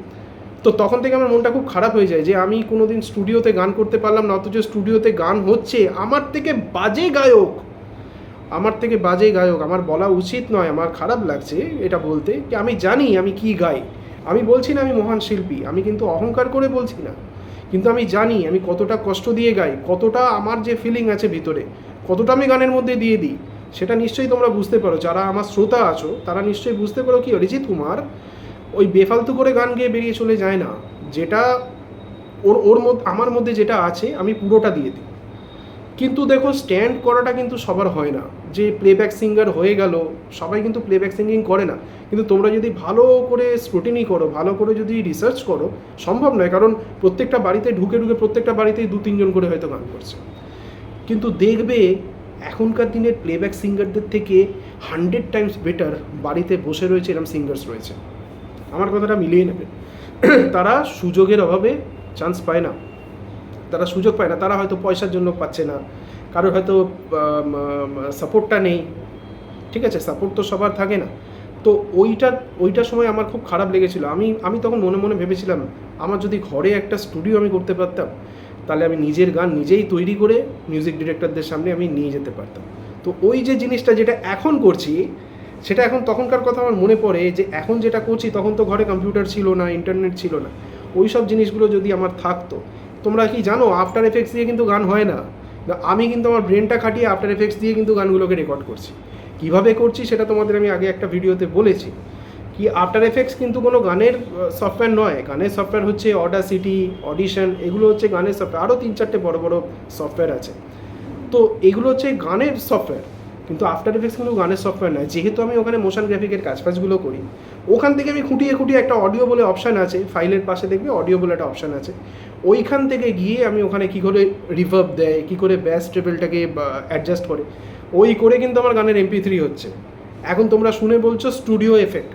তো তখন থেকে আমার মনটা খুব খারাপ হয়ে যায় যে আমি কোনোদিন স্টুডিওতে গান করতে পারলাম না, অথচ স্টুডিওতে গান হচ্ছে। আমার থেকে বাজে গায়ক, আমার বলা উচিত নয়, আমার খারাপ লাগছে এটা বলতে, কি আমি জানি আমি কি গাই। আমি বলছি না আমি মহান শিল্পী, আমি কিন্তু অহংকার করে বলছি না, কিন্তু আমি জানি আমি কতটা কষ্ট দিয়ে গাই, কতটা আমার যে ফিলিং আছে ভিতরে, কতটা আমি গানের মধ্যে দিয়ে দিই, সেটা নিশ্চয়ই তোমরা বুঝতে পারো। যারা আমার শ্রোতা আছো তারা নিশ্চয়ই বুঝতে পারো কি অরিজিৎ কুমার ওই বেফালতু করে গান গেয়ে বেরিয়ে চলে যায় না, যেটা ওর মধ্যে আমার মধ্যে যেটা আছে আমি পুরোটা দিয়ে দিই। কিন্তু দেখো স্ট্যান্ড করাটা কিন্তু সবার হয় না, যে প্লেব্যাক সিঙ্গার হয়ে গেল, সবাই কিন্তু প্লেব্যাক সিঙ্গিং করে না। কিন্তু তোমরা যদি ভালো করে স্ক্রুটিনি করো, ভালো করে যদি রিসার্চ করো, সম্ভব নয়, কারণ প্রত্যেকটা বাড়িতে ঢুকে প্রত্যেকটা বাড়িতেই 2-3 জন করে হয়তো গান করছে। কিন্তু দেখবে এখনকার দিনের প্লেব্যাক সিঙ্গারদের থেকে 100 টাইমস বেটার বাড়িতে বসে রয়েছে এরকম সিঙ্গার্স রয়েছে। আমার কথাটা মিলিয়ে নেবে। তারা সুযোগের অভাবে চান্স পায় না, তারা হয়তো পয়সার জন্য পাচ্ছে না, কারোর হয়তো সাপোর্টটা নেই। ঠিক আছে, সাপোর্ট তো সবার থাকে না। তো ওইটার সময় আমার খুব খারাপ লেগেছিল। আমি তখন মনে মনে ভেবেছিলাম আমার যদি ঘরে একটা স্টুডিও আমি করতে পারতাম, তাহলে আমি নিজের গান নিজেই তৈরি করে মিউজিক ডিরেক্টরদের সামনে আমি নিয়ে যেতে পারতাম। তো ওই যে জিনিসটা যেটা এখন করছি, সেটা এখন তখনকার কথা আমার মনে পড়ে যে এখন যেটা করছি, তখন তো ঘরে কম্পিউটার ছিল না, ইন্টারনেট ছিল না। ওই সব জিনিসগুলো যদি আমার থাকতো, তোমরা কি জানো আফটার এফেক্টস দিয়ে কিন্তু গান হয় না। আমি কিন্তু আমার ব্রেনটা খাটিয়ে আফটার এফেক্টস দিয়ে কিন্তু গানগুলোকে রেকর্ড করছি। কীভাবে করছি সেটা তোমাদের আমি আগে একটা ভিডিওতে বলেছি। কি আফটার এফেক্টস কিন্তু কোনো গানের সফটওয়্যার নয়, গানের সফটওয়্যার হচ্ছে অডাসিটি, অডিশন, এগুলো হচ্ছে গানের সফটওয়্যার, আরও 3-4টে বড় বড় সফটওয়্যার আছে। তো এগুলো হচ্ছে গানের সফটওয়্যার, কিন্তু আফটার এফেক্টস কিন্তু গানের সফটওয়্যার নয়। যেহেতু আমি ওখানে মোশন গ্রাফিকের কাজগুলো করি, ওখান থেকে আমি খুঁটিয়ে খুঁটিয়ে একটা অডিও বলে অপশান আছে, ফাইলের পাশে দেখবে অডিও বলে একটা অপশান আছে, ওইখান থেকে গিয়ে আমি ওখানে কী করে রিভার্ব দেয়, কী করে ব্যাস ট্রেবলটাকে অ্যাডজাস্ট করে, ওই করে কিন্তু আমার গানের MP3 হচ্ছে। এখন তোমরা শুনে বলছো স্টুডিও এফেক্ট।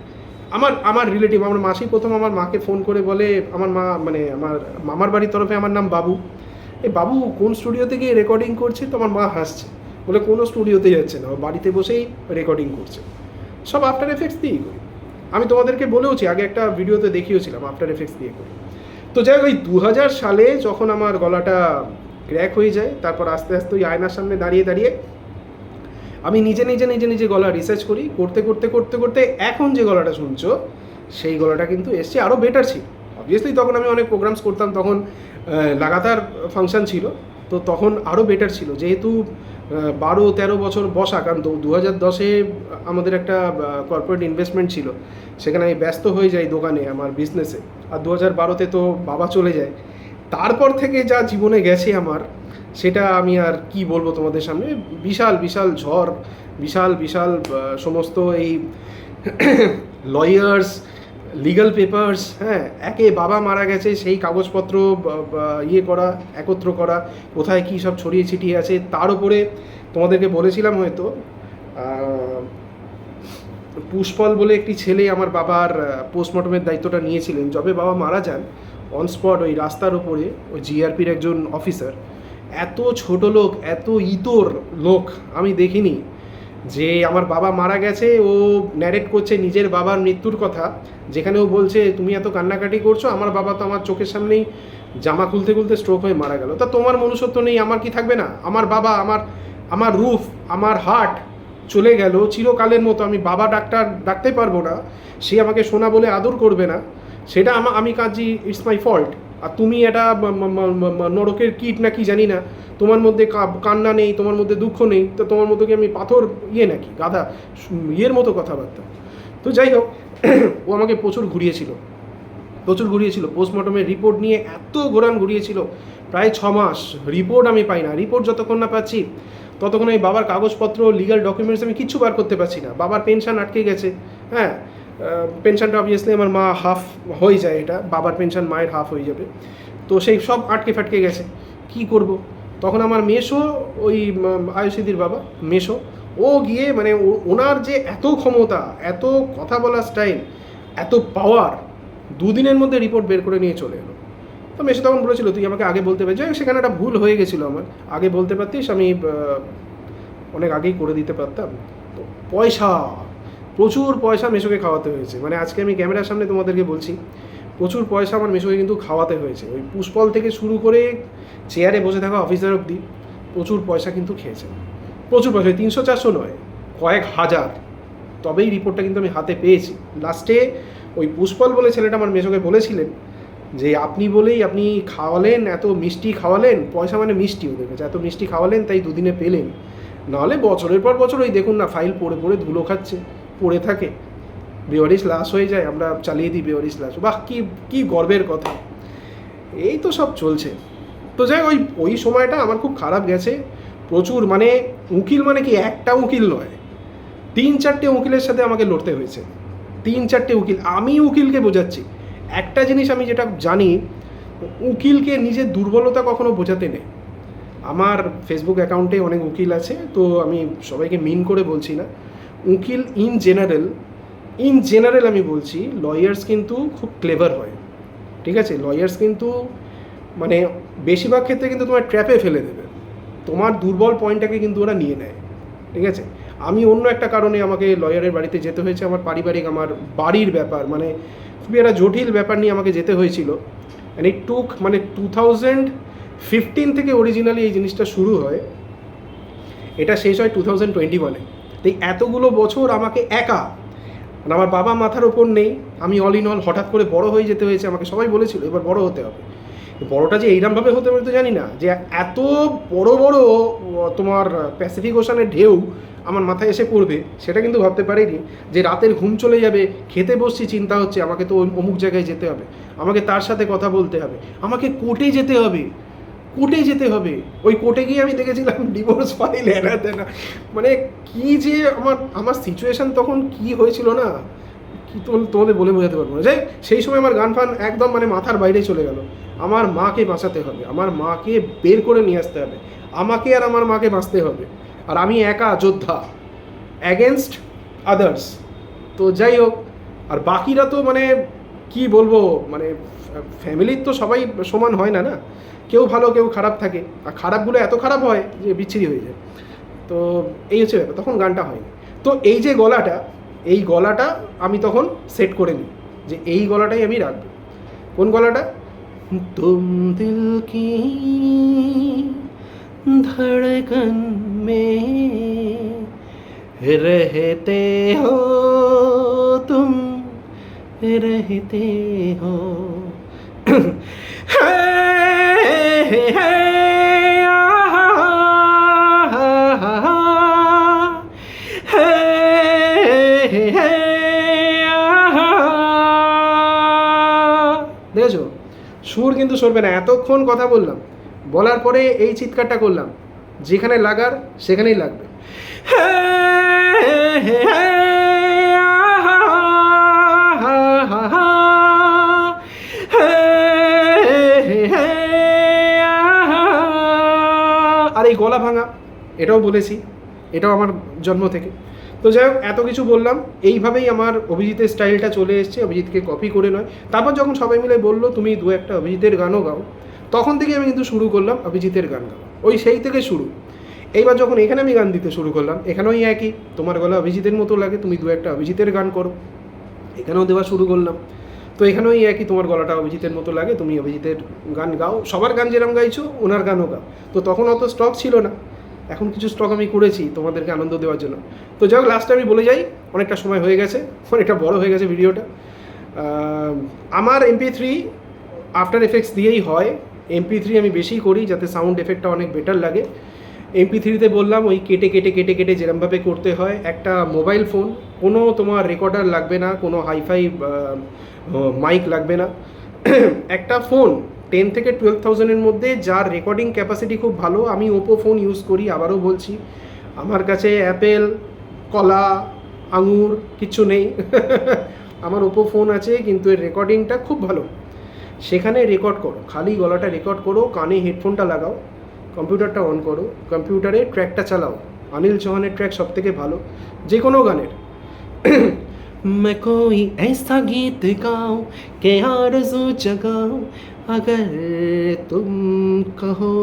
আমার রিলেটিভ, আমার মাসি প্রথম আমার মাকে ফোন করে বলে, আমার মা মানে আমার মামার বাড়ির তরফে আমার নাম বাবু, এই বাবু কোন স্টুডিওতে গিয়ে রেকর্ডিং করছে? তো আমার মা হাসছে, বলে কোনো স্টুডিওতে যাচ্ছে না, বাড়িতে বসেই রেকর্ডিং করছে, সব আফটার এফেক্টস দিয়েই করি। আমি তোমাদেরকে বলেওছি, আগে একটা ভিডিওতে দেখিয়েছিলাম আফটার এফেক্টস দিয়ে করি। তো যাই হোক, ওই 2000 সালে যখন আমার গলাটা ক্র্যাক হয়ে যায়, তারপর আস্তে আস্তে ওই আয়নার সামনে দাঁড়িয়ে দাঁড়িয়ে আমি নিজে গলা রিসার্চ করি, করতে করতে করতে করতে এখন যে গলাটা শুনছো সেই গলাটা কিন্তু এসছে, আরও বেটার ছিল। অবভিয়াসলি তখন আমি অনেক প্রোগ্রামস করতাম, তখন লাগাতার ফাংশন ছিল, তো তখন আরও বেটার ছিল। যেহেতু 12-13 বছর বসা, কারণ 2010-এ আমাদের একটা কর্পোরেট ইনভেস্টমেন্ট ছিল, সেখানে আমি ব্যস্ত হয়ে যাই দোকানে আমার বিজনেসে, আর 2012-তে তো বাবা চলে যায়। তারপর থেকে যা জীবনে গেছে আমার, সেটা আমি আর কি বলবো তোমাদের সামনে। বিশাল বিশাল ঝড়, বিশাল বিশাল সমস্ত এই লয়ার্স, লিগাল পেপার্স, হ্যাঁ, একে বাবা মারা গেছে সেই কাগজপত্র ইয়ে করা, একত্র করা, কোথায় কী সব ছড়িয়ে ছিটিয়ে আছে। তার উপরে তোমাদেরকে বলেছিলাম হয়তো, পুষ্পল বলে একটি ছেলে আমার বাবার পোস্টমর্টমের দায়িত্বটা নিয়েছিলেন। যবে বাবা মারা যান, অন স্পট ওই রাস্তার ওপরে ওই জিআরপির একজন অফিসার, এত ছোট লোক, এত ইতর লোক আমি দেখিনি। যে আমার বাবা মারা গেছে, ও ন্যারেট করছে নিজের বাবার মৃত্যুর কথা, যেখানে ও বলছে তুমি এত কান্নাকাটি করছো, আমার বাবা তো আমার চোখের সামনেই জামা খুলতে খুলতে স্ট্রোক হয়ে মারা গেল। তা তোমার মনুষ্যত্ব নেই, আমার কি থাকবে না? আমার বাবা, আমার রুফ, আমার হার্ট চলে গেল চিরকালের মতো, আমি বাবা ডাকতে পারবো না, সে আমাকে সোনা বলে আদর করবে না, সেটা আমি কাজী, ইটস মাই ফল্ট। আর তুমি এটা নরকের কীট না কি জানি না, তোমার মধ্যে কান্না নেই, তোমার মধ্যে দুঃখ নেই, তো তোমার মতো কি আমি পাথর ইয়ে নাকি, গাধা, ইয়ের মতো কথাবার্তা। তো যাই হোক, ও আমাকে প্রচুর ঘুরিয়েছিল। পোস্টমর্টমের রিপোর্ট নিয়ে এত ঘুরিয়েছিল, প্রায় 6 মাস রিপোর্ট আমি পাই না। রিপোর্ট যতক্ষণ না পাচ্ছি ততক্ষণ এই বাবার কাগজপত্র, লিগাল ডকুমেন্টস আমি কিচ্ছু বার করতে পারছি না। বাবার পেনশন আটকে গেছে, হ্যাঁ, পেনশনটা অবভিয়াসলি আমার মা হাফ হয়ে যায়, এটা বাবার পেনশন মায়ের হাফ হয়ে যাবে, তো সেই সব আটকে গেছে। কি করব? তখন আমার মেসো, ওই আয়ুষিদির বাবা মেসো, ও গিয়ে মানে ওনার যে এত ক্ষমতা, এত কথা বলার স্টাইল, এত পাওয়ার, 2 দিনের মধ্যে রিপোর্ট বের করে নিয়ে চলে এলো। তো মেসো তখন বলেছিল তুই আমাকে আগে বলতে পারছিস, সেখানে একটা ভুল হয়ে গেছিলো আমার, আগে বলতে পারতিস, আমি অনেক আগেই করে দিতে পারতাম। তো প্রচুর পয়সা মেসোকে খাওয়াতে হয়েছে, মানে আজকে আমি ক্যামেরার সামনে তোমাদেরকে বলছি, প্রচুর পয়সা আমার মেসোকে কিন্তু খাওয়াতে হয়েছে। ওই পুষ্পল থেকে শুরু করে চেয়ারে বসে থাকা অফিসার অবধি প্রচুর পয়সা কিন্তু খেয়েছে, প্রচুর পয়সা, 300-400 নয়, কয়েক হাজার। তবেই রিপোর্টটা কিন্তু আমি হাতে পেয়েছি। লাস্টে ওই পুষ্পল বলে ছেলেটা আমার মেসোকে বলেছিলেন যে আপনি বলেই, আপনি খাওয়ালেন, এত মিষ্টি খাওয়ালেন, পয়সা মানে মিষ্টি ওদের কাছে, এত মিষ্টি খাওয়ালেন তাই 2 দিনে পেলেন, নাহলে বছরের পর বছর ওই দেখুন না ফাইল পড়ে ধুলো খাচ্ছে, পড়ে থাকে, বেওয়ারিশ লাশ হয়ে যায়, আমরা চালিয়ে দিই বেওয়ারিশ লাশ। বাহ, কি গর্বের কথা। এই তো সব চলছে। তো যাই, ওই সময়টা আমার খুব খারাপ গেছে, প্রচুর, মানে উকিল মানে কি, একটা উকিল নয়, 3-4টে উকিলের সাথে আমাকে লড়তে হয়েছে, 3-4টে উকিল। আমি উকিলকে বোঝাচ্ছি একটা জিনিস, আমি যেটা জানি, উকিলকে নিজের দুর্বলতা কখনো বোঝাতে নেই। আমার ফেসবুক অ্যাকাউন্টে অনেক উকিল আছে, তো আমি সবাইকে মিন করে বলছি না, উকিল ইন জেনারেল আমি বলছি, লয়ার্স কিন্তু খুব ক্লেভার হয়, ঠিক আছে? লয়ার্স কিন্তু মানে বেশিরভাগ ক্ষেত্রে কিন্তু তোমার ট্র্যাপে ফেলে দেবে, তোমার দুর্বল পয়েন্টটাকে কিন্তু ওরা নিয়ে নেয়, ঠিক আছে? আমি অন্য একটা কারণে আমাকে লয়ারের বাড়িতে যেতে হয়েছে, আমার পারিবারিক, আমার বাড়ির ব্যাপার, মানে খুবই একটা জটিল ব্যাপার নিয়ে আমাকে যেতে হয়েছিল। অ্যান্ড ইট টুক, মানে 2015 থেকে অরিজিনালি এই জিনিসটা শুরু হয়, এটা শেষ হয় 2021-এ। তাই এতগুলো বছর আমাকে একা, মানে আমার বাবা মাথার ওপর নেই, আমি অল ইন অল হঠাৎ করে বড় হয়ে যেতে হয়েছে আমাকে। সবাই বলেছিল এবার বড় হতে হবে, বড়টা যে এইরকমভাবে হতে হবে তো জানি না, যে এত বড় তোমার প্যাসিফিক ওশানের ঢেউ আমার মাথায় এসে পড়বে সেটা কিন্তু ভাবতে পারিনি, যে রাতের ঘুম চলে যাবে, খেতে বসছি চিন্তা হচ্ছে আমাকে তো অমুক জায়গায় যেতে হবে, আমাকে তার সাথে কথা বলতে হবে, আমাকে কোর্টে যেতে হবে, কোর্টে যেতে হবে। ওই কোর্টে গিয়ে আমি দেখেছিলাম ডিভোর্স ফাইল এনা তেনা, মানে কি যে আমার আমার সিচুয়েশান তখন কি হয়েছিল না, কি তোমাদের বলে বোঝাতে পারবো না। যাই সেই সময় আমার গান ফান একদম মানে মাথার বাইরে চলে গেল। আমার মাকে বাঁচাতে হবে, আমার মাকে বের করে নিয়ে আসতে হবে, আমাকে আর আমার মাকে বাঁচতে হবে, আর আমি একা যোদ্ধা অ্যাগেনস্ট আদার্স। তো যাই হোক, আর বাকিরা তো মানে কি বলবো, মানে ফ্যামিলির তো সবাই সমান হয় না, না কেউ ভালো কেউ খারাপ থাকে, আর খারাপগুলো এত খারাপ হয় যে বিচ্ছিরি হয়ে যায়। তো এই হচ্ছে ব্যাপার, তখন গানটা হয়নি। তো এই যে গলাটা, এই গলাটা আমি তখন সেট করে নিই যে এই গলাটাই আমি রাখবো। কোন গলাটা? তুম দিল কি ধড়কন মে रहते हो, तुम रहते हो, দেখেছো সুর কিন্তু সরবে না। এতক্ষণ কথা বললাম, বলার পরে এই চিৎকারটা করলাম, যেখানে লাগার সেখানেই লাগবে। আর এই গলা ভাঙা, এটাও বলেছি, এটাও আমার জন্ম থেকে। তো যাই হোক, এত কিছু বললাম, এইভাবেই আমার অভিজিতের স্টাইলটা চলে এসছে, অভিজিৎকে কপি করে নয়। তারপর যখন সবাই মিলে বললো তুমি দু একটা অভিজিতের গানও গাও, তখন থেকে আমি কিন্তু শুরু করলাম অভিজিতের গান গাওয়া, ওই সেই থেকে শুরু। এইবার যখন এখানে আমি গান দিতে শুরু করলাম, এখানেও একই, তোমার গলা অভিজিতের মতো লাগে, তুমি দু একটা অভিজিতের গান করো, এখানেও দেওয়া শুরু করলাম। তো এখানেও একই, তোমার গলাটা অভিজিতের মতো লাগে, তুমি অভিজিতের গান গাও, সবার গান যেরকম গাইছো ওনার গানও গাও। তো তখন অত স্টক ছিল না, এখন কিছু স্টক আমি করেছি তোমাদেরকে আনন্দ দেওয়ার জন্য। তো যাই হোক, লাস্টে আমি বলে যাই, অনেকটা সময় হয়ে গেছে, অনেকটা বড় হয়ে গেছে ভিডিওটা। আমার MP3 আফটার এফেক্টস দিয়েই হয়, MP3 আমি বেশি করি যাতে সাউন্ড এফেক্টটা অনেক বেটার লাগে। MP3তে বললাম ওই কেটে কেটে কেটে কেটে যেরমভাবে করতে হয়। একটা মোবাইল ফোন, কোনো তোমার রেকর্ডার লাগবে না, কোনো হাইফাই মাইক লাগবে না। একটা ফোন 10 থেকে 12,000-এর মধ্যে যার রেকর্ডিং ক্যাপাসিটি খুব ভালো। আমি ওপো ফোন ইউজ করি, আবারও বলছি, আমার কাছে অ্যাপেল, কলা, আঙুর কিচ্ছু নেই। আমার ওপো ফোন আছে, কিন্তু এর রেকর্ডিংটা খুব ভালো। সেখানে রেকর্ড করো, খালি গলাটা রেকর্ড করো, কানে হেডফোনটা লাগাও, কম্পিউটারটা অন করো, কম্পিউটারে ট্র্যাকটা চালাও। অনিল চৌহানের ট্র্যাক সব থেকে ভালো যে কোনো গানের। मैं कोई ऐसा गीत गाऊं कि आरज़ू जगाऊं, अगर तुम कहो,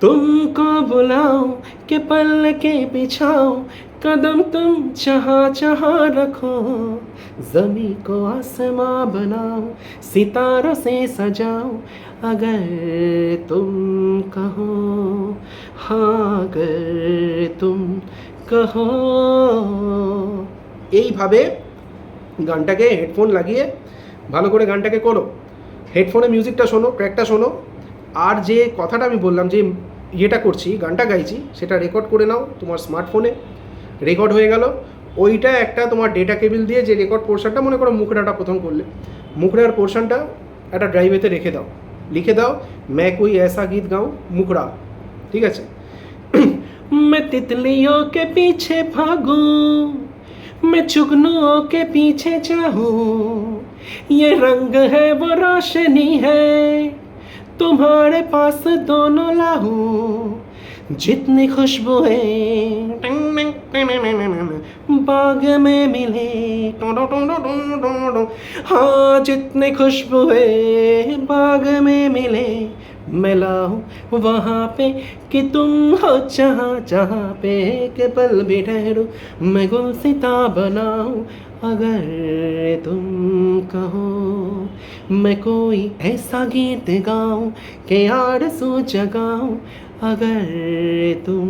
तुमको बुलाऊं कि पल के बिछाऊं, कदम तुम जहाँ जहाँ रखो, ज़मीं को आसमां बनाऊं, सितारों से सजाऊं, अगर तुम कहो, हाँ अगर तुम कहो। এইভাবে গানটাকে হেডফোন লাগিয়ে ভালো করে গানটাকে করো, হেডফোনে মিউজিকটা শোনো, ট্র্যাকটা শোনো, আর যে কথাটা আমি বললাম যে ইয়েটা করছি, গানটা গাইছি, সেটা রেকর্ড করে নাও তোমার স্মার্টফোনে। রেকর্ড হয়ে গেল, ওইটা একটা তোমার ডেটা কেবিল দিয়ে যে রেকর্ড পোর্শনটা, মনে করো মুখড়াটা প্রথম করলে, মুখড়ার পোর্শনটা একটা ড্রাইভেতে রেখে দাও, লিখে দাও मैं कोई ऐसा गीत गाऊं मुखड़ा, ঠিক আছে। मैं तितलियों के पीछे भागूं, मैं जुगनुओं के पीछे जाऊं, ये रंग है वो रोशनी है, तुम्हारे पास दोनों लाऊं, जितनी खुशबुएं बाग में मिले, हाँ जितनी खुशबुएं बाग में मिले, मैं लाऊं वहाँ पे कि तुम हो जहाँ जहाँ पे के पल भी ठहरूं, मैं गुलसिता बनाऊं, अगर तुम कहो, मैं कोई ऐसा गीत गाऊं कि आरज़ू जगाऊं, अगर तुम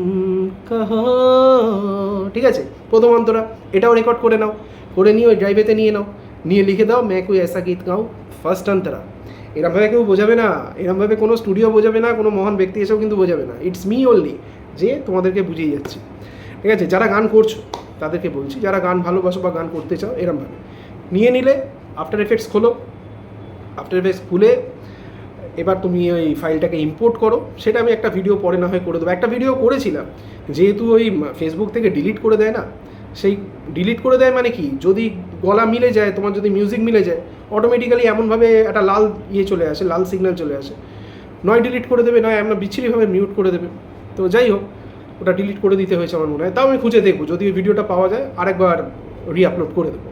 कहो, ঠিক আছে। প্রথম অন্তরা এটাও রেকর্ড করে নাও, করে নিয়ে ওই ড্রাইভেতে নিয়ে নাও, নিয়ে লিখে দাও मैं कोई ऐसा गीत गाऊं ফার্স্ট অন্তরা। এরমভাবে কেউ বোঝাবে না, এরমভাবে কোনো স্টুডিও বোঝাবে না, কোনো মহান ব্যক্তি এসেও কিন্তু বোঝাবে না, ইটস মি অনলি, যে তোমাদেরকে বুঝিয়ে যাচ্ছি। ঠিক আছে? যারা গান করছো তাদেরকে বলছি, যারা গান ভালোবাসো বা গান করতে চাও এরমভাবে নিয়ে নিলে আফটার এফেক্টস খোলো, আফটার এফেক্টস খুলে এবার তুমি ওই ফাইলটাকে ইম্পোর্ট করো। সেটা আমি একটা ভিডিও পরে না হয় করে দেবো। একটা ভিডিও করেছিলাম, যেহেতু ওই ফেসবুক থেকে ডিলিট করে দেয় না, সেই ডিলিট করে দেয় মানে কি, যদি গলা মিলে যায়, তোমার যদি মিউজিক মিলে যায়, অটোমেটিক্যালি এমনভাবে একটা লাল চলে আসে, লাল সিগন্যাল চলে আসে, নয় ডিলিট করে দেবে, নয় আমরা বিচ্ছিরিভাবে মিউট করে দেবে। তো যাই হোক, ওটা ডিলিট করে দিতে হয়েছে আমার মনে হয়। তাও আমি খুঁজে দেখবো, যদি ওই ভিডিওটা পাওয়া যায় আরেকবার রিআপলোড করে দেবো।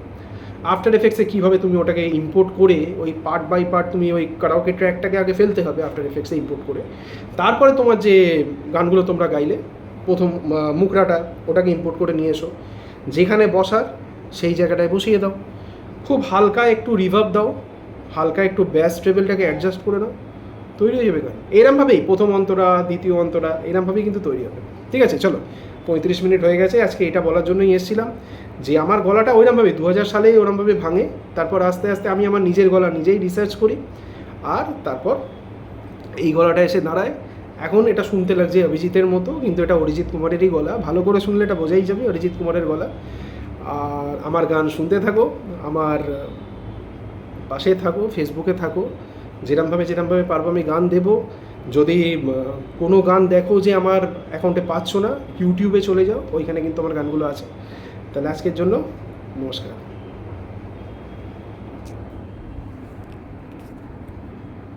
আফটার এফেক্টসে কীভাবে তুমি ওটাকে ইম্পোর্ট করে ওই পার্ট বাই পার্ট তুমি ওই কারাওকে ট্র্যাকটাকে আগে ফেলতে হবে আফটার এফেক্টসে ইম্পোর্ট করে, তারপরে তোমার যে গানগুলো তোমরা গাইলে প্রথম মুখরাটা ওটাকে ইম্পোর্ট করে নিয়ে এসো, যেখানে বসার সেই জায়গাটায় বসিয়ে দাও, খুব হালকা একটু রিভার্ব দাও, হালকা একটু ব্যাস ট্রেবেলটাকে অ্যাডজাস্ট করে নাও, তৈরি হয়ে যাবে গান। এরমভাবেই প্রথম অন্তরা, দ্বিতীয় অন্তরা এরমভাবেই কিন্তু তৈরি হবে। ঠিক আছে, চলো 35 মিনিট হয়ে গেছে। আজকে এটা বলার জন্যই এসেছিলাম যে আমার গলাটা ওইরমভাবে 2000 সালেই ওরমভাবে ভাঙে, তারপর আস্তে আস্তে আমি আমার নিজের গলা নিজেই রিসার্চ করি, আর তারপর এই গলাটা এসে দাঁড়ায়। এখন এটা শুনতে লাগছে অরিজিতের মতো, কিন্তু এটা অরিজিৎ কুমারেরই গলা। ভালো করে শুনলে এটা বোঝাই যাবে অরিজিৎ কুমারের গলা। আর আমার গান শুনতে থাকো, আমার পাশে থাকো, ফেসবুকে থাকো, যেরমভাবে পারবো আমি গান দেবো। যদি কোনো গান দেখো যে আমার অ্যাকাউন্টে পাচ্ছ না, ইউটিউবে চলে যাও, ওইখানে কিন্তু আমার গানগুলো আছে। তাহলে আজকের জন্য নমস্কার।